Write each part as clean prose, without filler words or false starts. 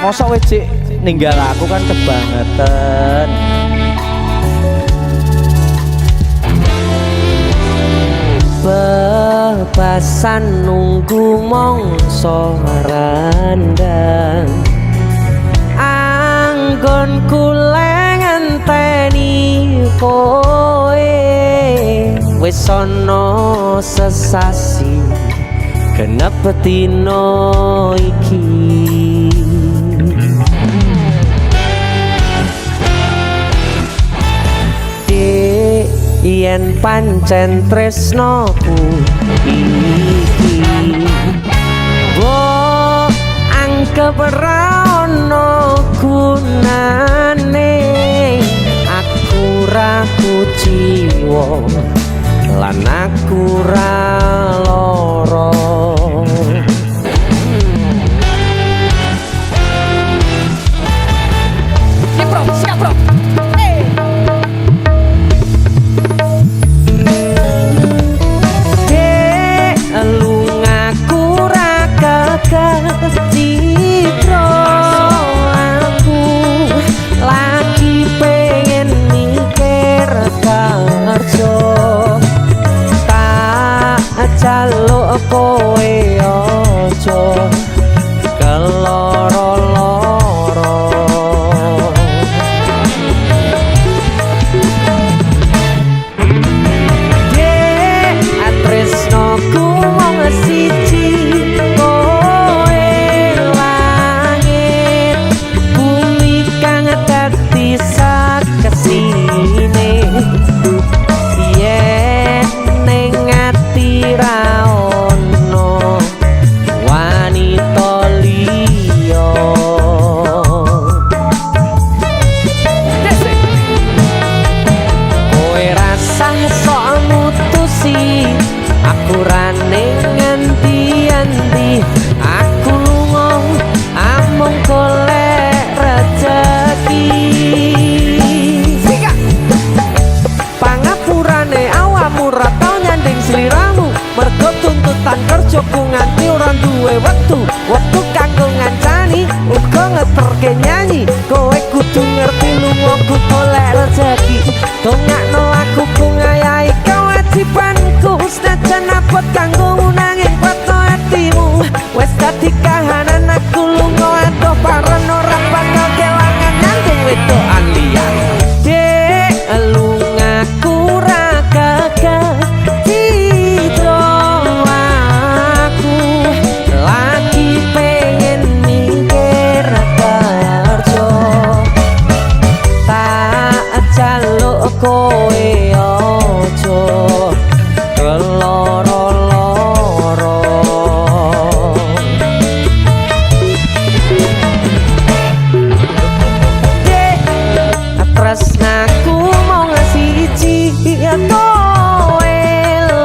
mosok wis cik ninggal aku kan kebangetan. Bebasan nunggu mongso randang anggon kule ngenteni kowe wis ana sesasi genep dina iki yen pancen tresnoku iki wo anggap ra ono gunane aku ra kuciwa lan aku ra lara siap bro citra aku lagi pengen mikir kerja tak jaluk kowe aja keloro-loro dek tresnoku wong siji kerjaku nganti ora duwe wektu kanggo ngancani uga ngeterke nyanyi kowe kudu ngerti lunga ku golek rezeki dongakno aku ku ngayahi kewajibanku senajan abot kanggo nanging weto atimu wis dadi kahanan aku lunga adoh paren ora bakal kelangan nyandung wedokan liyane dek lungaku ra gagal kowe aja keloro-loro dek tresnaku mung siji kowe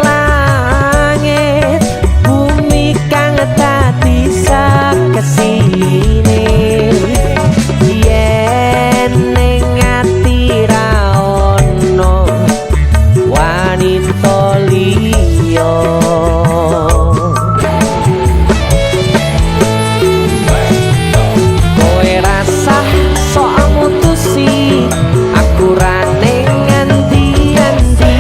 langit bumi kang dadi saksine yen ning ati wanita liya kowe rasah sok mutusi aku ra ning ngendi-endi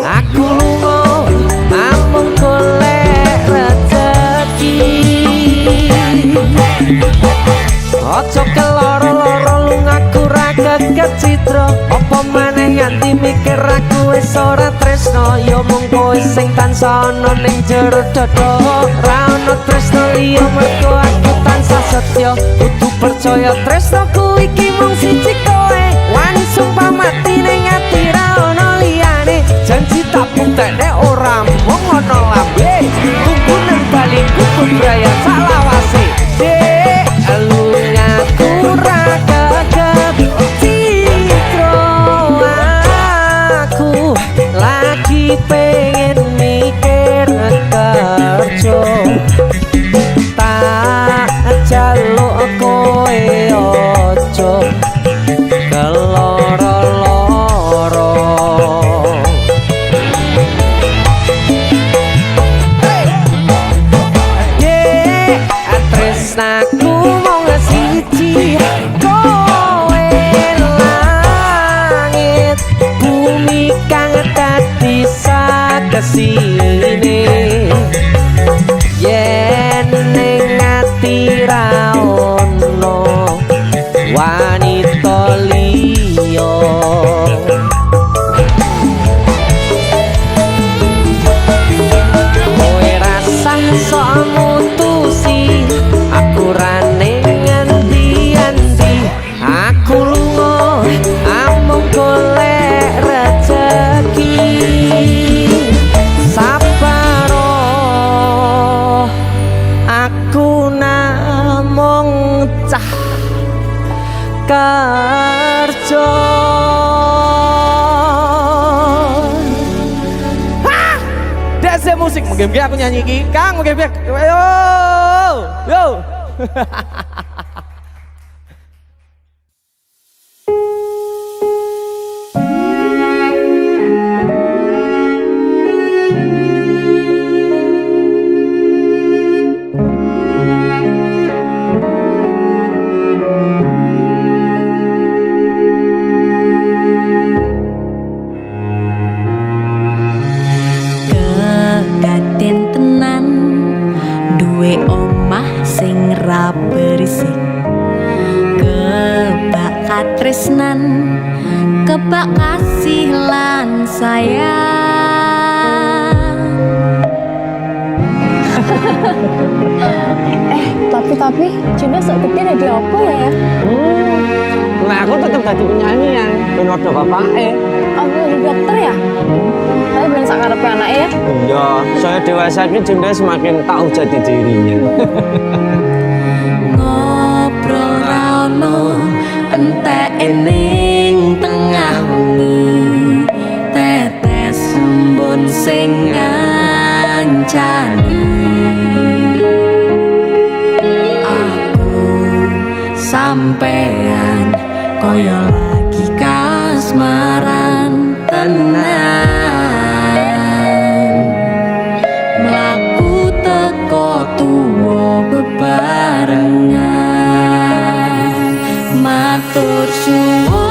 aku lunga amung golek rezeki aja keloro-loro lungaku ra geget citra apa maneh nganti mikir aku wis ora tresno ya mung kowe sing tansah ana ning jero dada ra ono tresno liya mergo aku tansah setya kudu percaya tresnoku iki mung siji kowe wani sumpah mati ning ati ra ono liyane janji tak buktekne ora mung ono lambe tunggu nang baliku kubraya salawase dek lungaku ra gagal lagi pengen mikir kerja tak jaluk kowe aja keloro-loro dek tresnaku mung siji kowe langit bumi kang dadi sakesine yen ning ati ra ono wanita liya kowe rasah sok mutusi aku ra ning endi-endi aku lunga amung golek rejeki sabaro aku namung cah kerja DC musik mungkin aku nyanyi iki Kang mungkin yo berisik kebak katresnan kebak kasih lan sayang tapi Juna seketi ada apa ya? Nah aku tetap jadi penyanyi ya ben ada bapake. Aku jadi dokter ya? Tapi ben sak karepe anake ya? Iya, saya dewasa ini Junda semakin tahu jati dirinya. ngobrol rano entek ning tengah wengi tetes embun sing ngancani aku sampean koyo lagi kasmaran tenan mlaku teko tuwa bebarengan matur suwun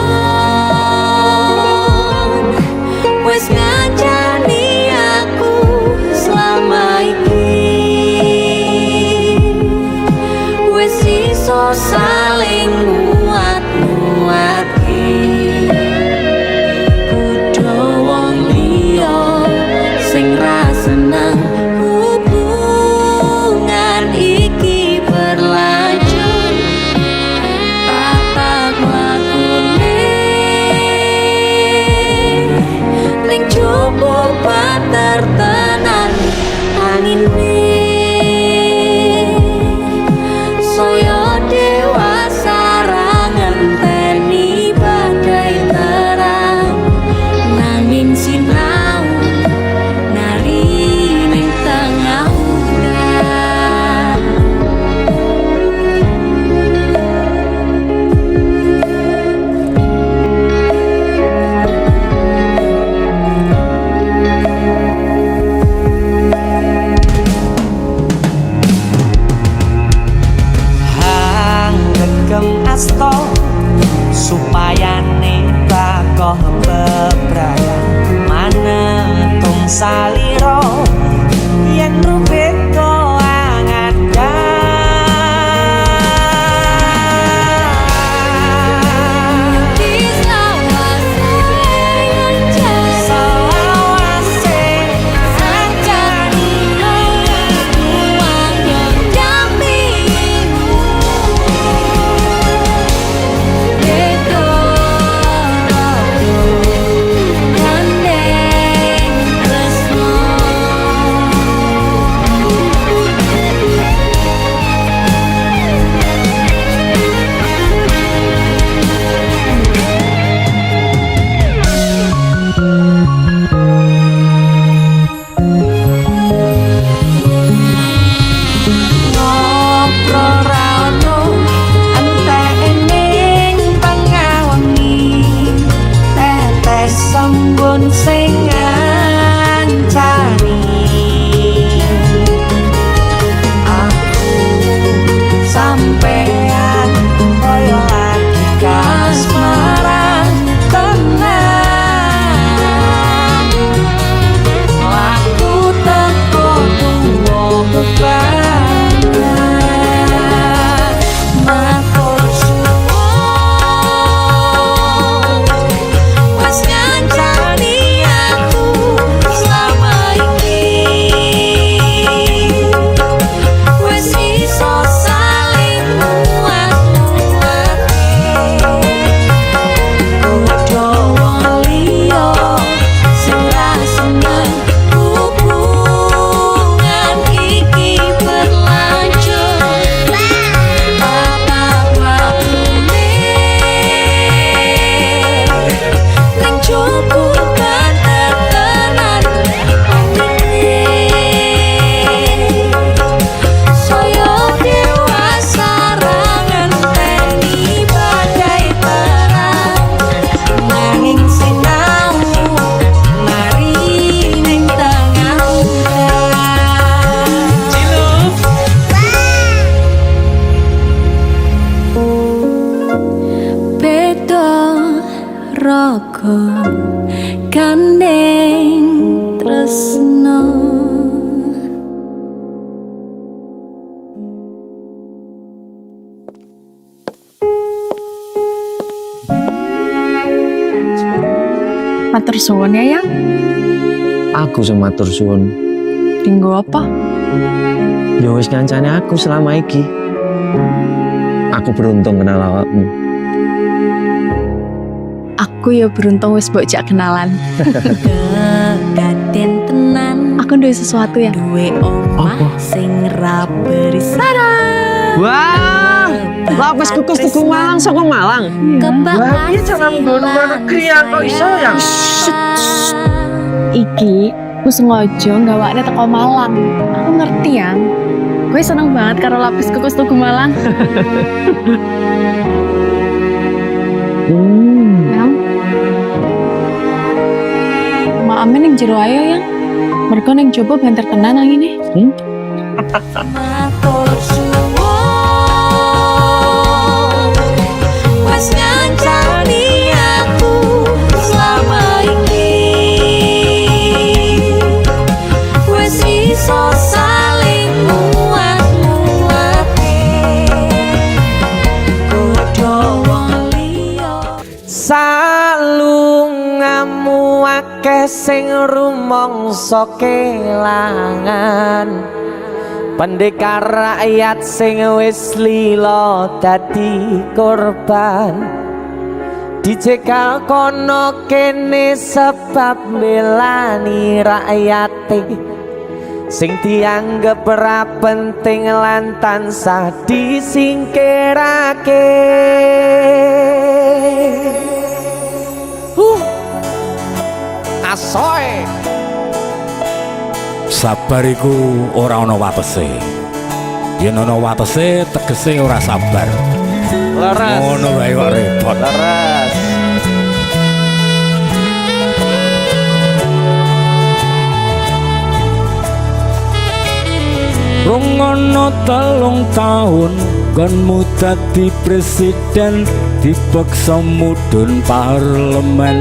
wis ngancani aku selama iki wis iso saling muat-muatke kudu wong liya sing ra seneng hubungan iki berlanjut tatap lakune ning jupuk pater tenan angin saya dewasa ra ngenteni badai terang nanging sinau nari ning tengah udan saka gandeng tresno. Matur suwun ya, Yang. Aku sing matur suwun. Dinggo apa? Ya wis ngancane aku selama iki. Aku beruntung kenal awakmu. Aku ya beruntung wis mbok jak kenalan. Kegaden tenan Aku duwe sesuatu ya. duwe omah sing ra berisara. Wah, lapis kukus tuku Malang saka Malang. Kebak jangan nggon luar negeri ya, kok iso ya? Iki aku sengaja gawakne teko Malang. Aku ngerti Yang. Gue seneng banget karo lapis kukus tuku Malang. Yang. Maame ning jero ayo Yang. Mergo ning jowo banter tenan nang ngene. matur suwun wis ngancani aku selama ini wis iso saling muat-muate kudu wong liya. Salungamu akeh sing rumangsa kelangan, pendekar rakyat sing wis lila dadi korban, dicekal kono kene sebab belani rakyate sing dianggep ra penting lan tansah disingkirake. Asoe Sabar iku ora ana watese. Yen ana watese tegese ora sabar. leres, Ngono wae kok repot. leres. Rungono 3 taun gonmu dadi presiden, dipaksa mudhun parlemen.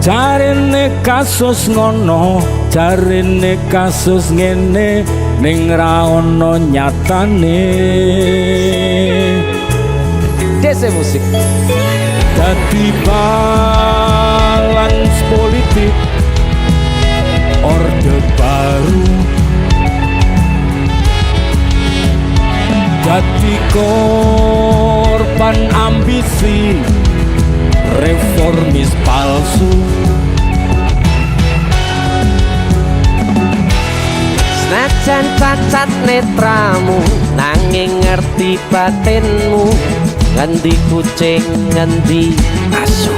Jarine kasus ngono, jarine kasus ngene, ning ra ono nyatane. Dese musik. Dadi balance politik, orde baru. Dadi korban ambisi, reformis palsu. Senajan cacat netramu, nanging ngerti batinmu. Ngendi kucing, ngendi asu.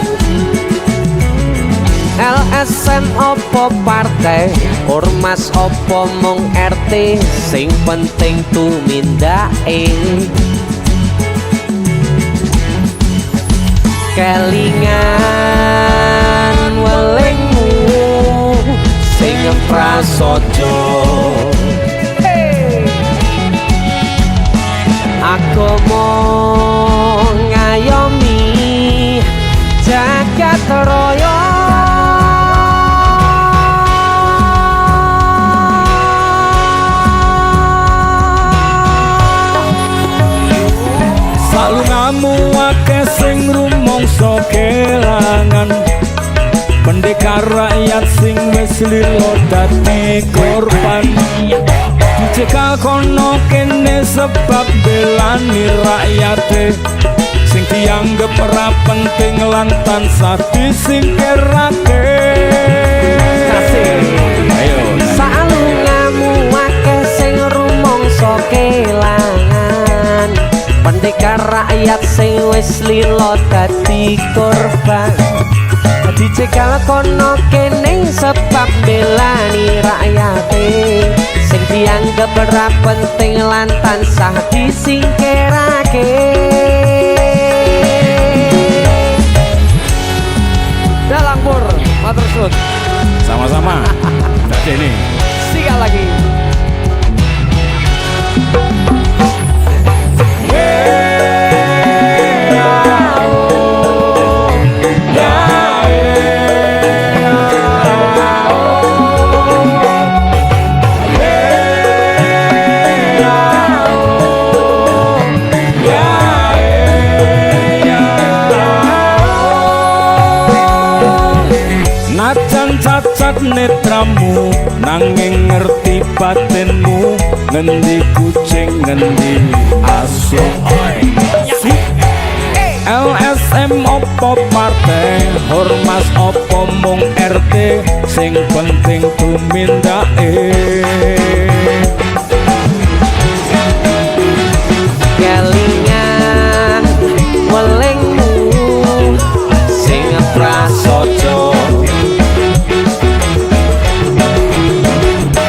LSM opo partai, ormas opo mung RT, sing penting tumindake. Kelingan welingmu sing prasaja. Agama ngayomi jagat raya. Salungamu akeh sing rumangsa kelangan, pendekar rakyat sing wis lila dadi korban. Dicekal kono kene sebab belani rakyate sing dianggep ora penting lan tansah disingkirake. Ayo Salungamu akeh sing rumangsa kelangan, pendekar rakyat sing wis lila dadi korban. Dicekal kono kene sebab belani rakyate sing dianggep ora penting lan tansah disingkirake. Dalang Pur, matur suwun. sama-sama. Dadi ini. Sikat lagi. cacat netramu nanging ngerti batinmu ngendi kucing ngendi asu LSM opo partai hormas opo mung RT sing penting tumindake kelingan welingmu sing prasaja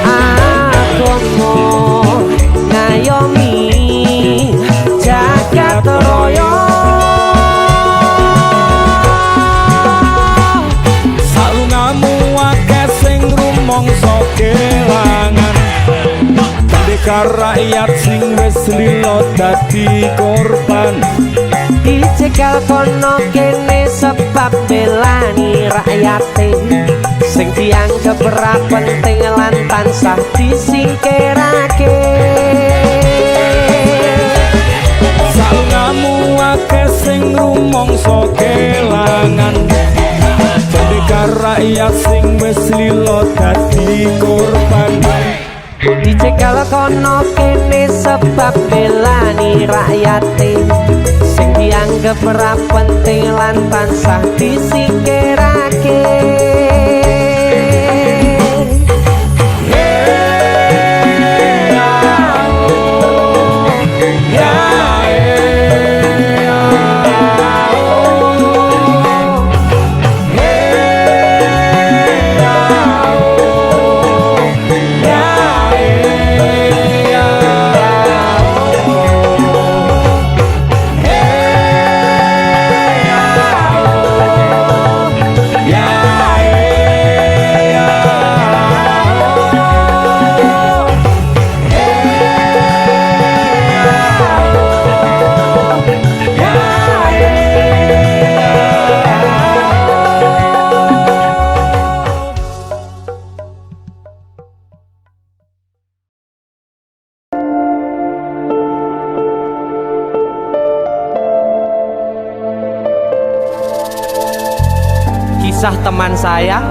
agama ngayomi jagat raya salungamu akeh sing rumangsa kelangan pendekar rakyat sing wis lila dadi korban dicegal kono kene sebab belani rakyate sing dianggep ora penting lan tansah disingkirake salungamu akeh sing rumangsa kelangan pendekar rakyat sing wis lila dadi korban dicegal kono kene sebab belani rakyate sing dianggep ora penting lan tansah disingkirake Kisah teman saya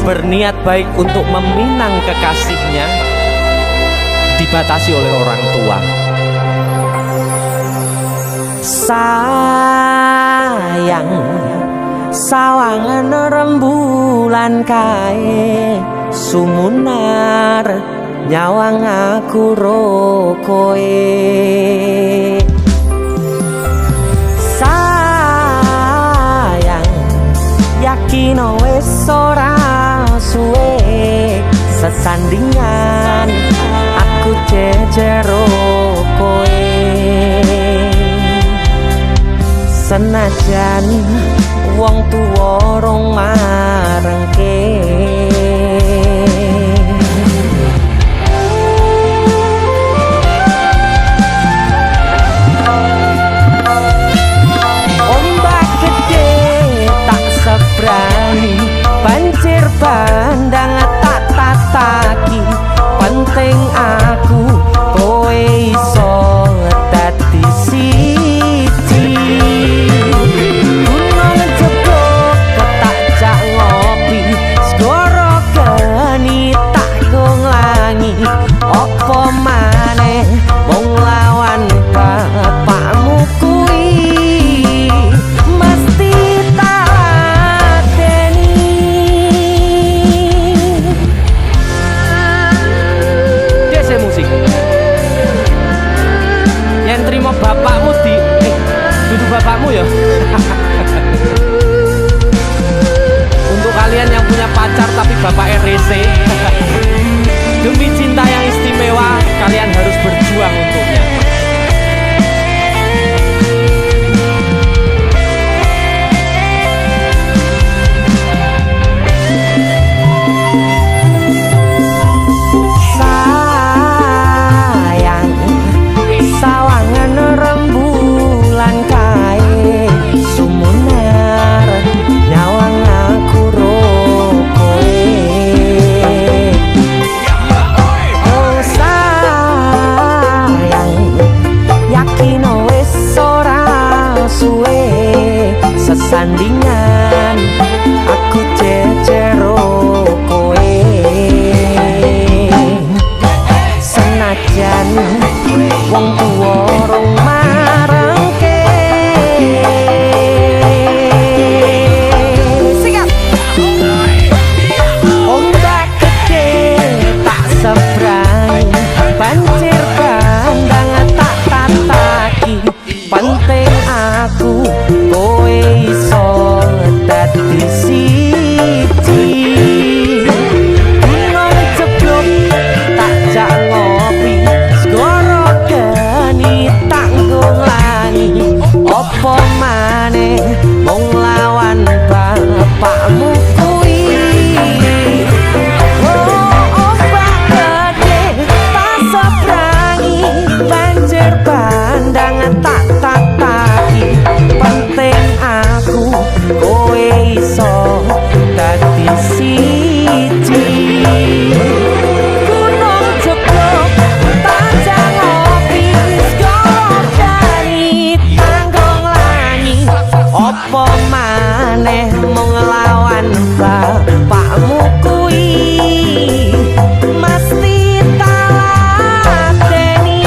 berniat baik untuk meminang kekasihnya dibatasi oleh orang tua. Sayang sawangan rembulan kae sumunar nyawang aku ro koe yakin wis ora suwe sesandingan aku jejero kowe senajan wong tuwa rong marengke banjir bandang tak tataki penting aku kowe iso dadi siji gunung jebok ketak jak ngopi segoro geni tak nglangi opo maneh wong lawan bapakmu kuwi mesti yang terima bapakmu duduk bapakmu ya. Untuk kalian yang punya pacar tapi bapaknya rese, demi cinta yang istimewa kalian harus berjuang untuknya. Sandingan aku jejer wong tuwa rong marengke. Sikat ombak gede tak sebrang, banjir bandang tak tataki. Penting aku kowe iso dadi siji. Gunung jeblok tak jak ngopi, segara geni tak nggolangi. Apa maneh mung lawan bapakmu kuwi. Ombak gede tak sebrangi, banjir bandang tak tataki. Penting aku kowe iso dadi siji. Gunung jeblok tak ngopi, segara geni tanggung langi. Apa maneh mung lawan bapakmu kuwi. Mesti tak lateni.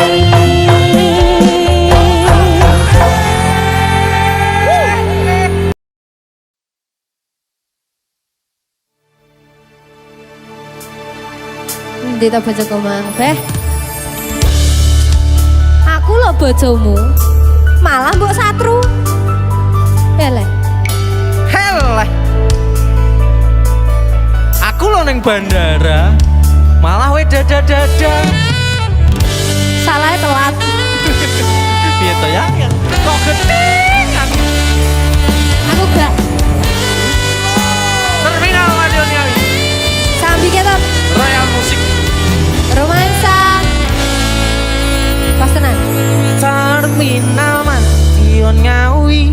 Ndi ta bojoku mang, Beh? Aku lho bojomu, malah mbok satru. Eleh. Heleh, aku lo neng bandara malah we dada. Salahnya telat. Piye to ya? Kok getingan? Aku gak Terminal radionya sambi ketot. Royal Musik. Romansa. Pas tenan. Terminal Madiun Ngawi,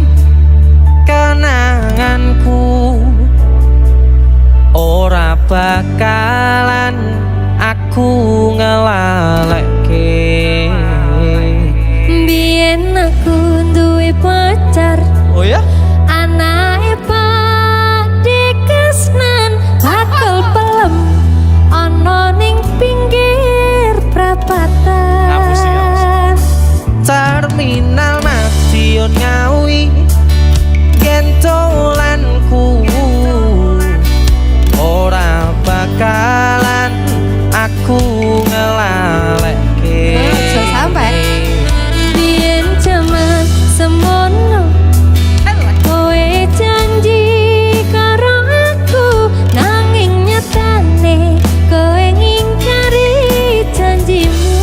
kenanganku ora bakalan aku ngelalekke. Biyen aku duwe pacar, Oh ya? anake padekesnan, bakal pelem ana ning pinggir prapatan. Terminal Madiun Ngawi, gentolanku ora bakalan aku ngelalekke. Aja sampai. Biyen jaman semono, kowe janji karo aku, nanging nyatane kowe ngingkari janjimu.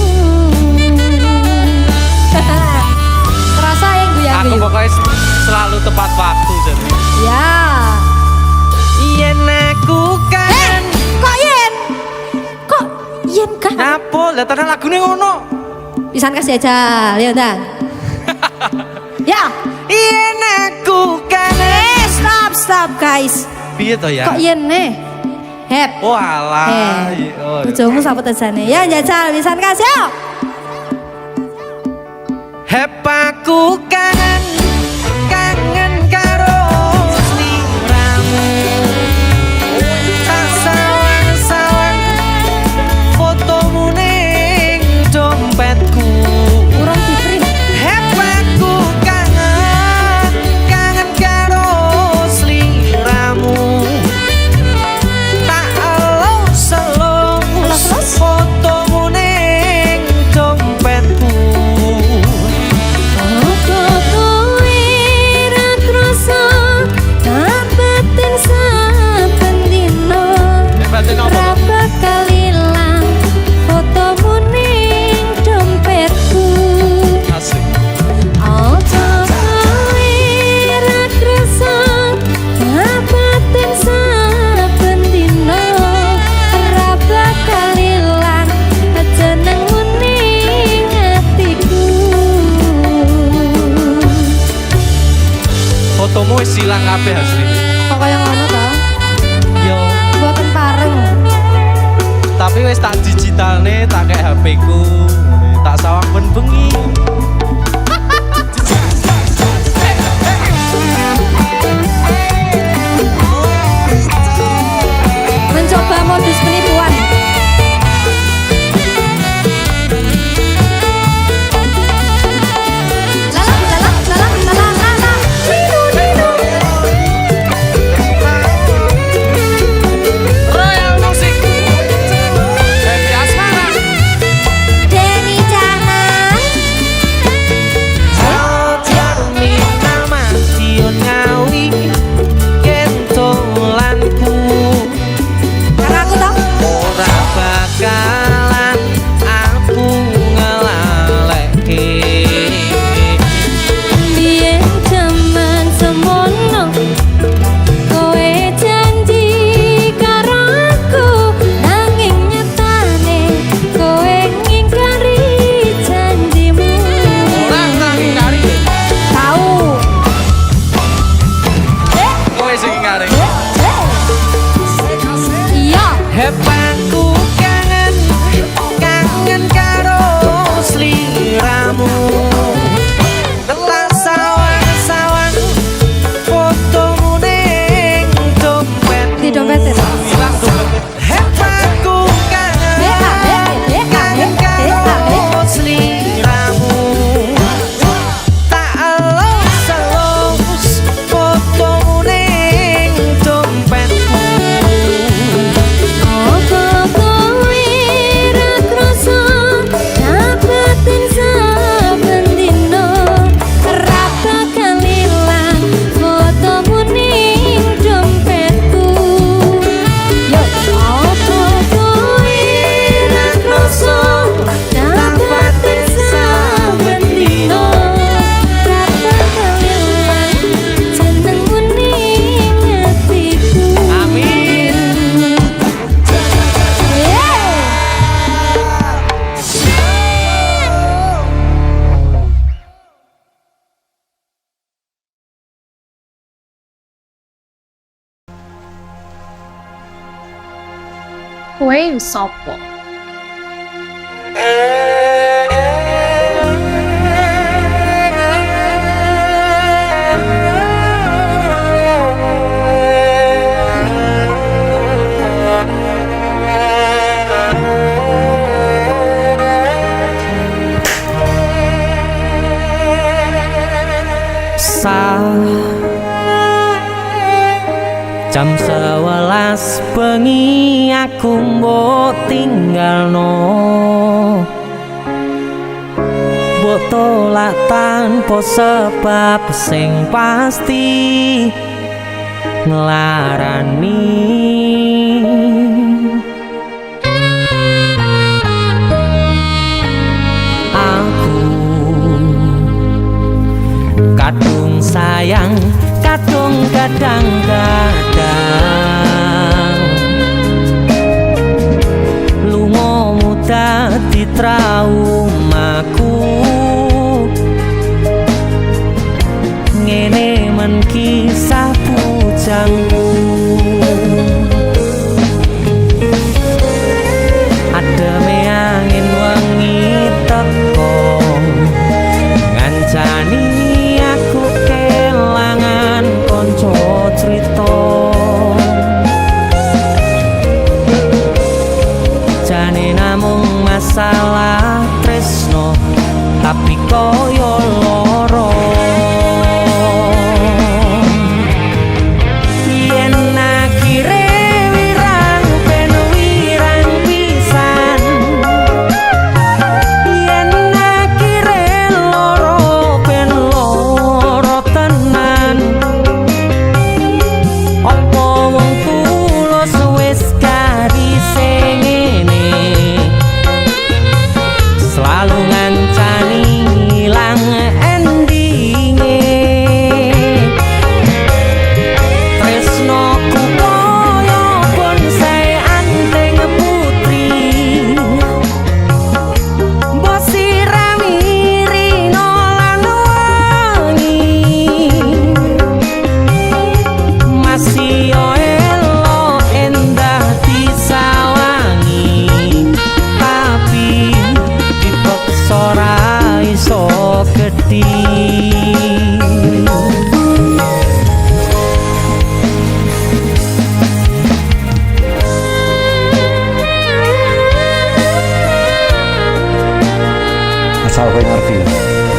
Terasa yang gue Aku pokoknya selalu tepat waktu jadi. Ya. Yen aku kan Kok yen? Kok yen kan? apa lah tenan lagune ngono. Pisan kasih aja, lihat dah. Ya. Yen aku kan Stop guys. piye to ya? Kok yen nih? Hep. Oh alah. Oh. Bojomu sapa tajane? Ya jajal pisan kasih. Yuk. Hep aku kangen karo sliramu. Tak sawang-sawang fotomu ning dompetku. Urung dipri. Hep aku kangen karo sliramu. Tak elus-elus Elus-elus? fotomu ning dompetku. Kok kowe ra krasa dapetin saben dino. Batin apa? Ra bakal ilang fotomu ning dompetku. Asik. Ojo kowe ra krasa dapetin saben dino. Ra bakal ilang jenengmu ning atiku. Fotomu wis ilang kabeh asli. Kok kaya ngono ta? Yo, Mboten pareng. tapi wis tak digitalne tak kayak HP ku. Tak sawang ben bengi. Mencoba modus penipuan. sliramu. Delak sawang-sawang fotomu ning dompet. Di dompet itu. Hepatku kangen karo sliramu. Tak elus-elus fotomu ning dompetmu. Apa kowe ra krasa dapetin saben dino ra bakal ilang fotomu ning dompetku. Yo, apa kowe ra krasa dapetin saben dino ra bakal ilang jenengmu ning atiku. Amin. Kowe sopo? Jam 11 bengi aku mbok tinggalno, mbok tolak tanpa sebab sing pasti nglarani. Aku kadung sayang, kadung kadang-kadang lungamu dadi traumaku. Ngene men kisah bujangku. Ademe angin wengi teko ngancani aku kelangan konco cerita. Jane namung masalah tresno tapi koyo loro. Yen akhire wirang ben wirang pisan, yen akhire loro ben loro tenan. Apa wong tulus wis karise ngene, selalu ngancani ilang endinge. Tresnoku koyo bonsai anting putri, mbok sirami rino lan wangi. Masih elo endah disawangi, tapi dipaksa ra iso gedhi. Asal kowe ngerti,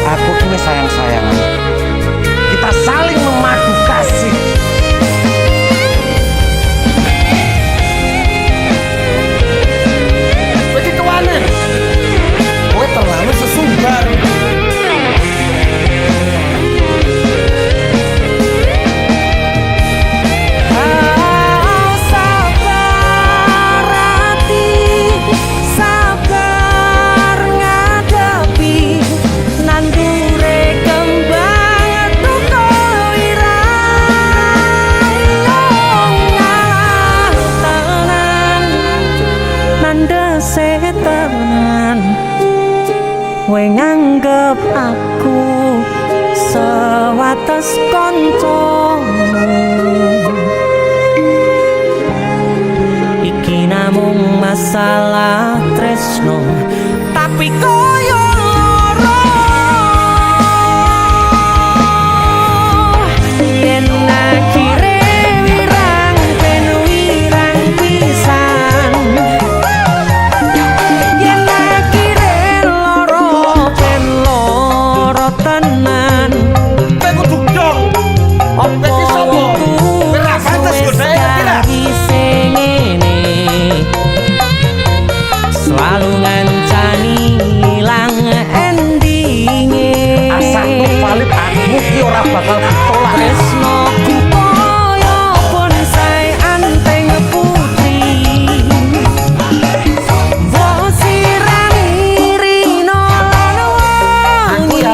aku tuh wis sayang-sayangan. Kita saling memadu kasih. Begitu aneh, kowe terlalu sesumbar. Sabar hati, sabar ngadepi nandure kembang tuko irang tenan, nandese tenan. Kowe nganggep aku sewates koncomu, iki namung masalah tresno tapi koyo loro.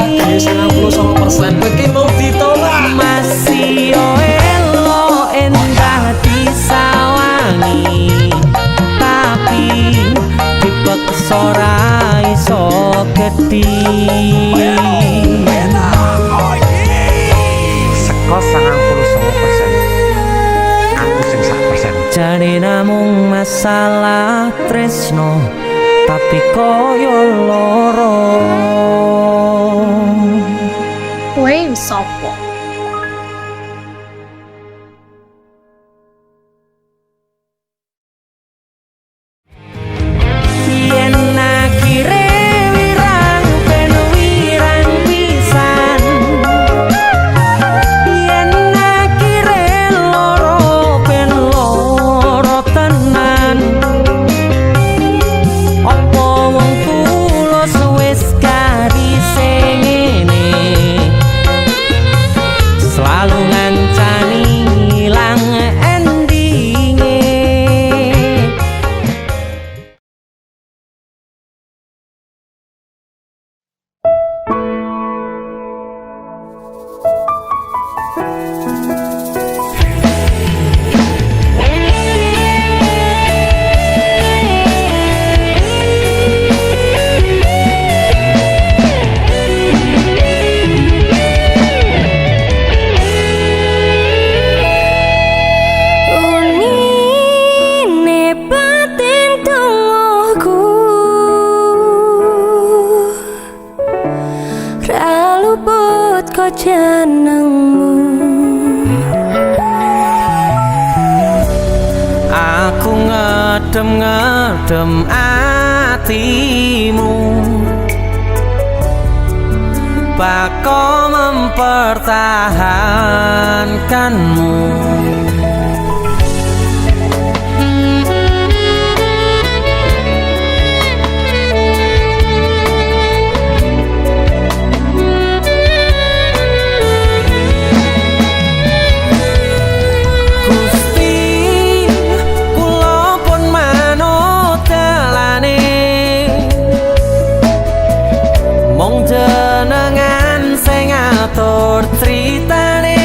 lagi 99% Bagi mau ditolak masih yo elo endah disawangi tapi dipeksa ora iso gedhi Seko 99% Aku sing 100%. jane namung masalah tresno tapi koyo loro Kowe sopo? yen akhire wirang ben wirang pisan yen akhire loro ben loro tenan opo wong tulus wis karise ngene selalu ngancani ilang endinge Unine batin tungguku ra luput kok jenengmu aku ngedem-ngedem atimu bako mempertahankanmu Gusti kula pun manut dalane mong jenengan sing ngatur critane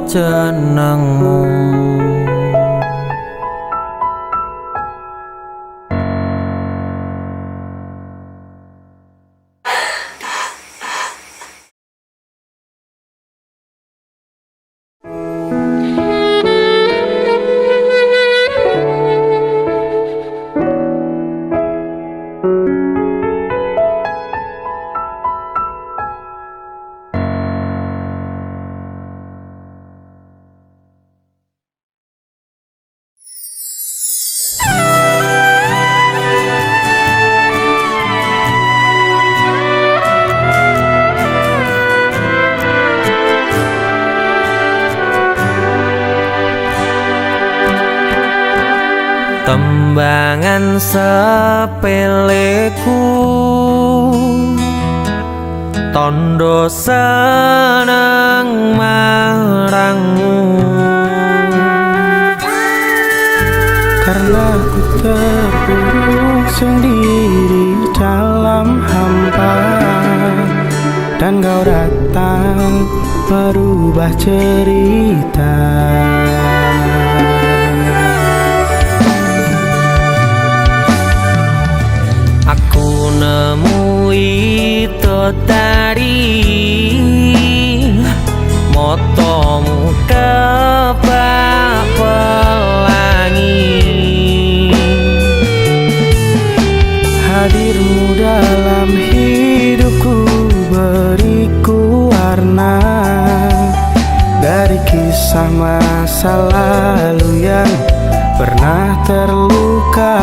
jenengmu. Tembangan sepeleku, tondo seneng marangmu. Karena ku terpuruk sendiri dalam hampa, dan kau datang merubah cerita. Aku nemui itu tadi motomu kebak pelangi. Hadirmu dalam hidupku beriku warna dari kisah masa lalu yang pernah terluka.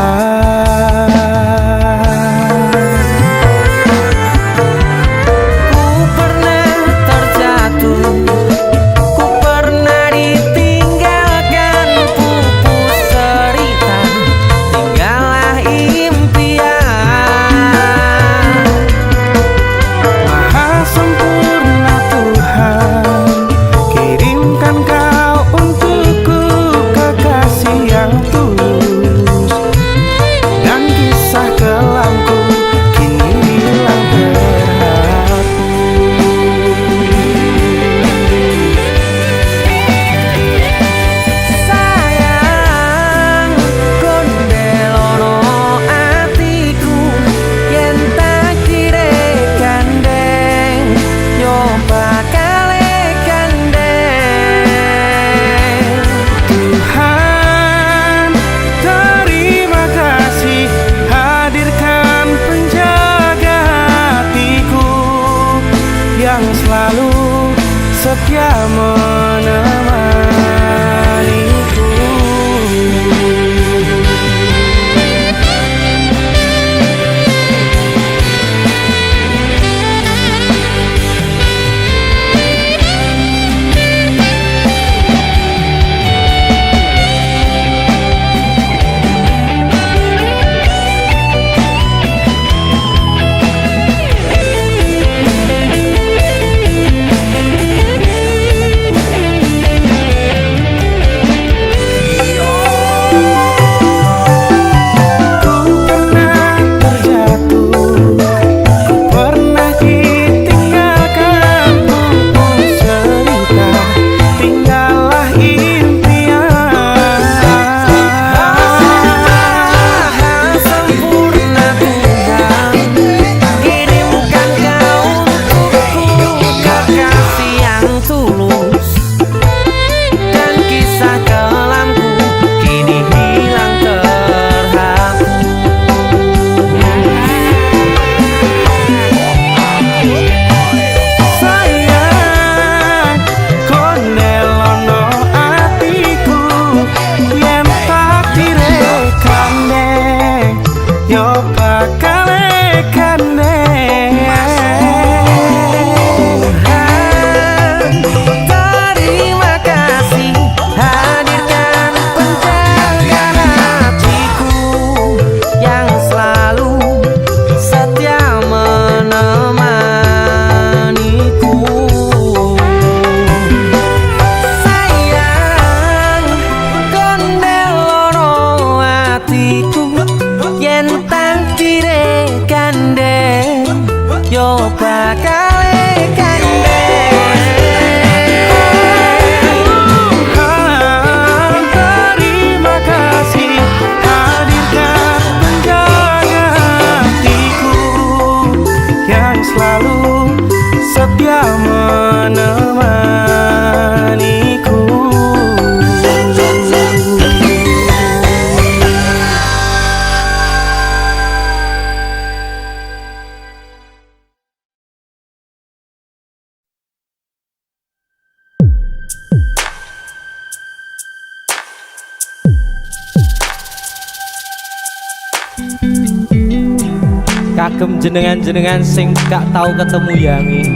kagem jenengan-jenengan sing gak tau ketemu yangi.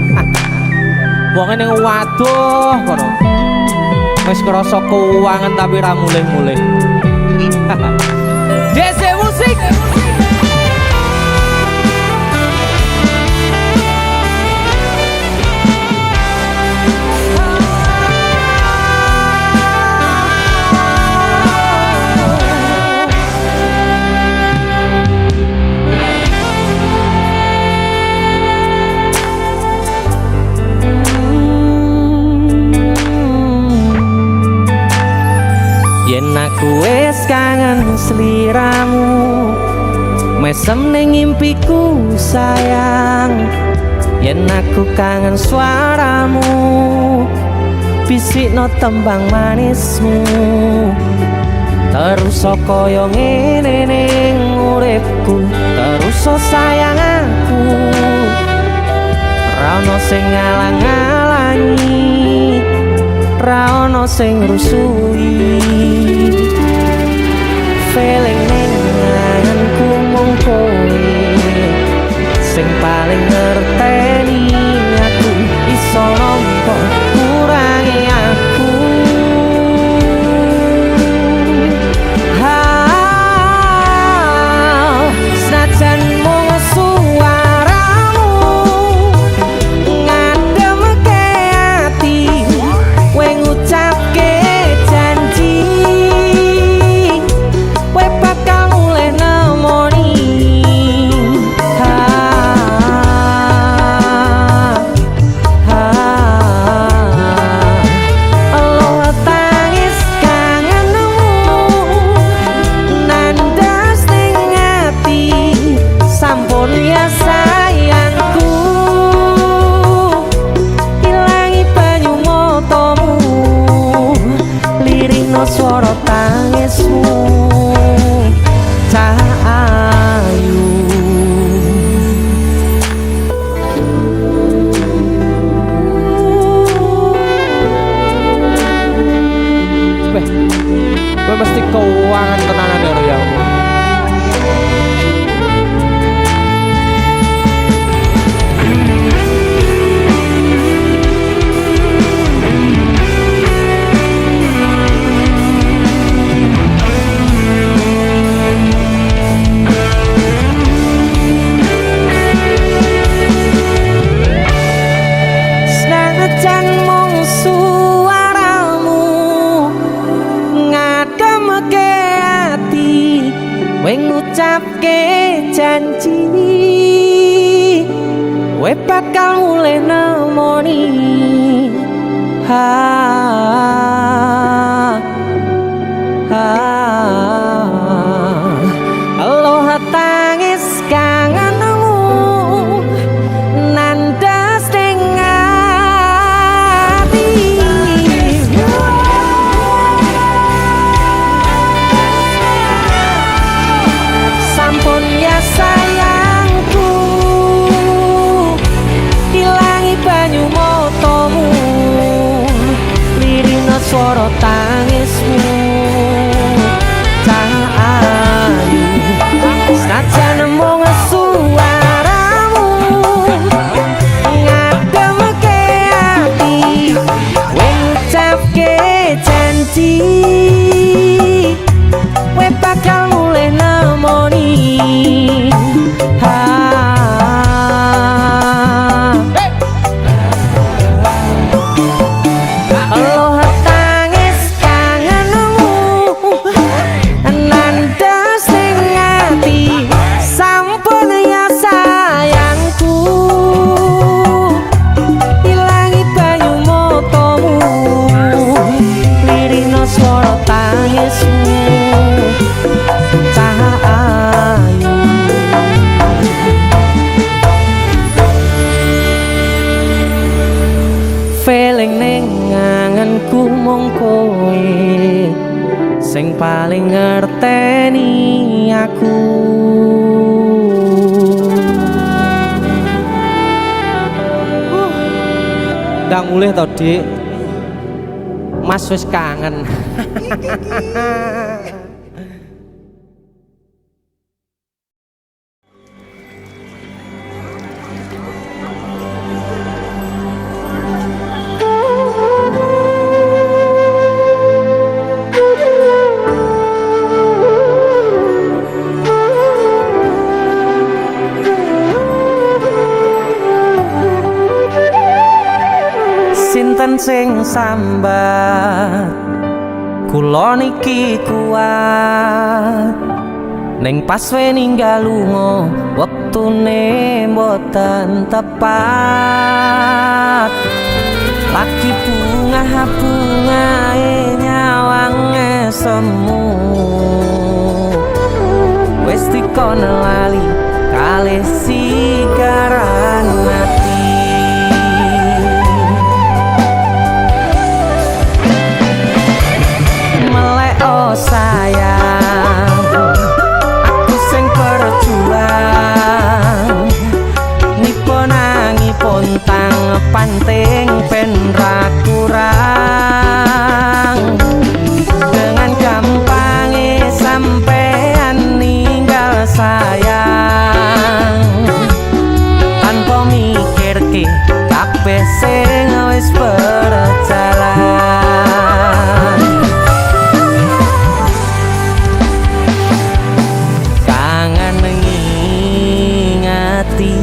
Wong ning waduh kono. Wis krasa keuangan tapi ra mulih-mulih. DC musik. Yen aku wis kangen sliramu, mesem ning impiku sayang. Yen aku kangen suaramu, bisikno tembang manismu. Terus kaya ngene ning uripku, terus sayang aku. Ra ono sing ngalang-alangi, ra ono sing rusui. Feeling ning ngangenku mung kowe sing paling ngerteni aku. Iso nampa kurangi aku. Senajan mung suaramu ngademke ati, kowe ngucapke janji kowe bakal mulih nemoni. Allah tangis kangenmu nandas ning ati, sampun ya sayangku. Ilangi banyu matamu, lirihno swara tangismu. Cahayu kowe mesti keuangan tenanan ya Royal. Senajan mung suaramu ngademke ati, kowe ngucapke janji kowe bakal mulih nemoni. Allah tangis kangenmu nandas ning ati. Sampun ya sayangku, ilangi banyu matamu, lirihno swara tangismu. Cahayu senajan mung suaramu ngademke ati, kowe ngucapke janji kowe bakal mulih nemoni. Allah tangis kangenmu nandas ning ati, sampun ya sayangku. Ilangi banyu matamu, lirihno swara tangismu. Cahayu feeling ning ngangenku mung kowe sing paling ngerteni aku. Ndang mulih to, Dik. Mas wis kangen. sing sambat kula niki kuat ning pas we ninggal lunga wektune mboten tepat laki bungae nyawange semu wis dikono lali kalih sigaran mati melek oh sayang aku sing berjuang nipun angipun tang panting ben ra kurang dengan gampangnya sampean ninggal sayang tanpa mikir ke kabeh sing wis berjalan kangen ngingati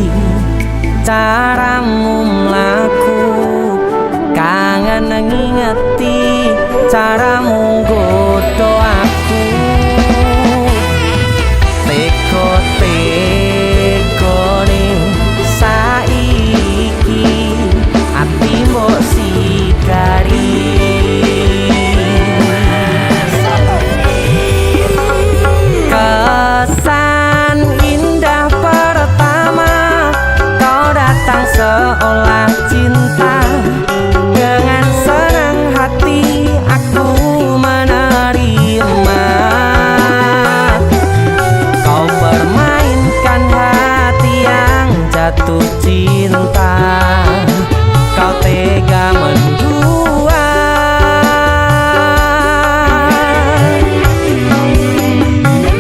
caramu mlaku kangen ngingati caramu nggodho aku teko-tekone saiki ati mbok sikari kesan indah pertama kau datang seolah cinta dengan senang hati aku menerima kau permainkan hati yang jatuh cinta kau tega mendua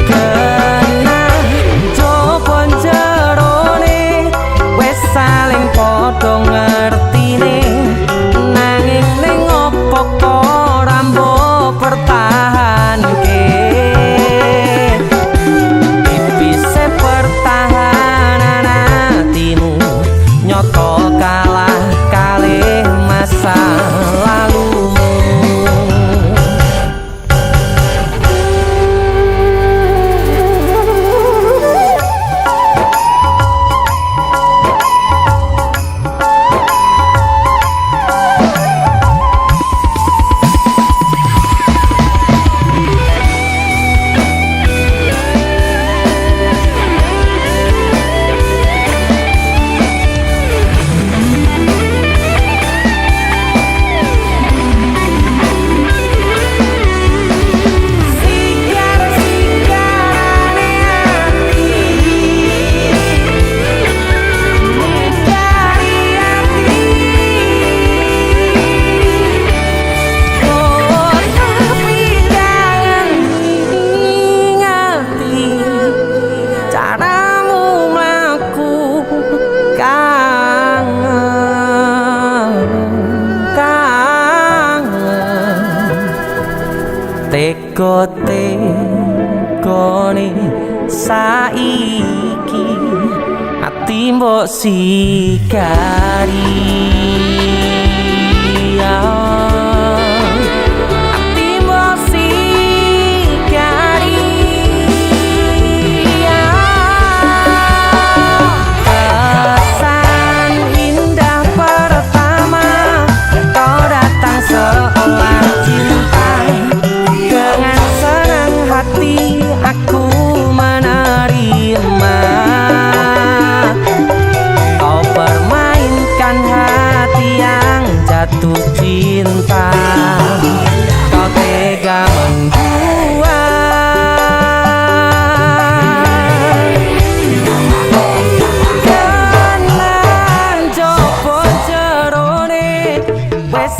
kena jopon jerone wes saling podo ngertine nanging ning opo kok rambo pertahanke tipise pertahanan hatimu nyoto kalah kalih masa lalumu teko-tekone saiki ati mbok sikari ati mbok sikari kesan indah pertama kau datang seolah cinta dengan senang hati aku menerima kau permainkan hati yang jatuh cinta kau tega membuat kenan jopo jerone wes